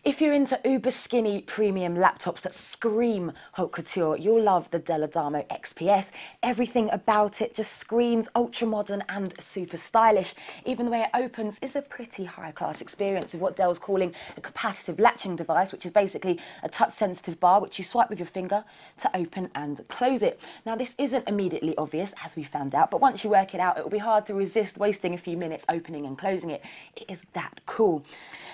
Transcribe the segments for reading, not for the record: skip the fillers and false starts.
If you're into uber skinny premium laptops that scream haute couture, you'll love the Dell Adamo XPS. Everything about it just screams ultra modern and super stylish. Even the way it opens is a pretty high class experience with what Dell's calling a capacitive latching device, which is basically a touch sensitive bar which you swipe with your finger to open and close it. Now this isn't immediately obvious, as we found out, but once you work it out it will be hard to resist wasting a few minutes opening and closing it. It is that cool.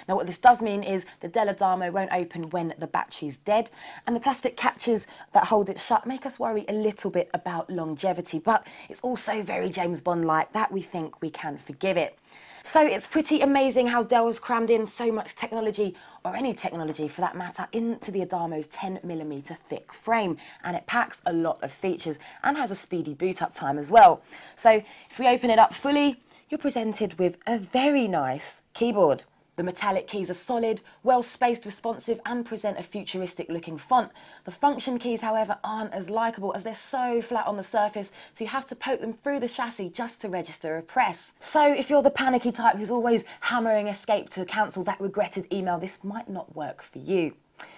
Now what this does mean is the Dell Adamo won't open when the battery's dead, and the plastic catches that hold it shut make us worry a little bit about longevity, but it's also very James Bond-like that we think we can forgive it. So it's pretty amazing how Dell has crammed in so much technology, or any technology for that matter, into the Adamo's 10mm thick frame, and it packs a lot of features and has a speedy boot up time as well. So if we open it up fully, you're presented with a very nice keyboard. The metallic keys are solid, well-spaced, responsive, and present a futuristic-looking font. The function keys, however, aren't as likeable as they're so flat on the surface, so you have to poke them through the chassis just to register a press. So if you're the panicky type who's always hammering escape to cancel that regretted email, this might not work for you.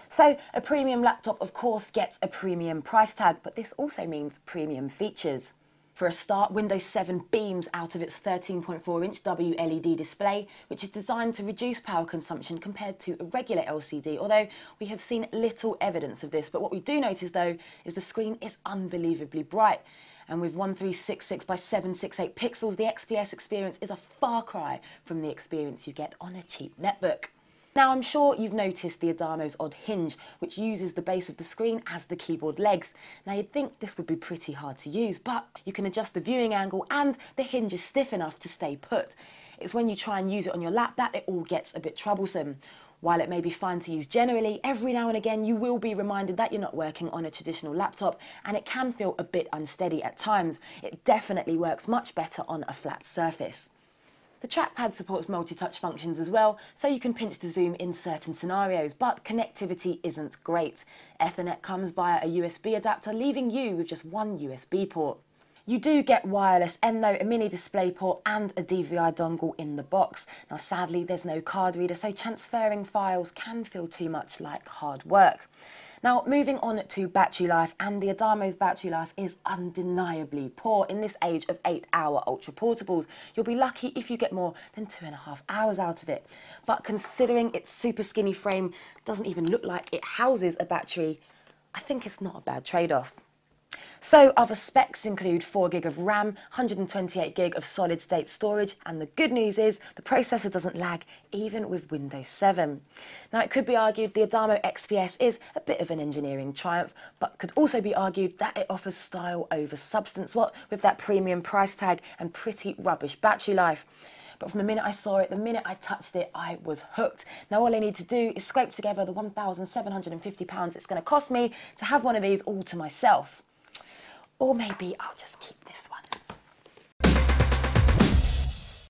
So a premium laptop, of course, gets a premium price tag, but this also means premium features. For a start, Windows 7 beams out of its 13.4-inch WLED display, which is designed to reduce power consumption compared to a regular LCD, although we have seen little evidence of this. But what we do notice, though, is the screen is unbelievably bright. And with 1366 by 768 pixels, the XPS experience is a far cry from the experience you get on a cheap netbook. Now I'm sure you've noticed the Adamo's odd hinge, which uses the base of the screen as the keyboard legs. Now you'd think this would be pretty hard to use, but you can adjust the viewing angle and the hinge is stiff enough to stay put. It's when you try and use it on your lap that it all gets a bit troublesome. While it may be fine to use generally, every now and again you will be reminded that you're not working on a traditional laptop, and it can feel a bit unsteady at times. It definitely works much better on a flat surface. The trackpad supports multi-touch functions as well, so you can pinch to zoom in certain scenarios, but connectivity isn't great. Ethernet comes via a USB adapter, leaving you with just one USB port. You do get wireless N though, a mini display port and a DVI dongle in the box. Now sadly there's no card reader, so transferring files can feel too much like hard work. Now moving on to battery life, and the Adamo's battery life is undeniably poor in this age of 8-hour ultra portables. You'll be lucky if you get more than 2.5 hours out of it. But considering its super skinny frame doesn't even look like it houses a battery, I think it's not a bad trade-off. So other specs include 4GB of RAM, 128GB of solid state storage, and the good news is the processor doesn't lag even with Windows 7. Now it could be argued the Adamo XPS is a bit of an engineering triumph, but could also be argued that it offers style over substance, what with that premium price tag and pretty rubbish battery life. But from the minute I saw it, the minute I touched it, I was hooked. Now all I need to do is scrape together the £1,750 it's going to cost me to have one of these all to myself. Or maybe I'll just keep this one.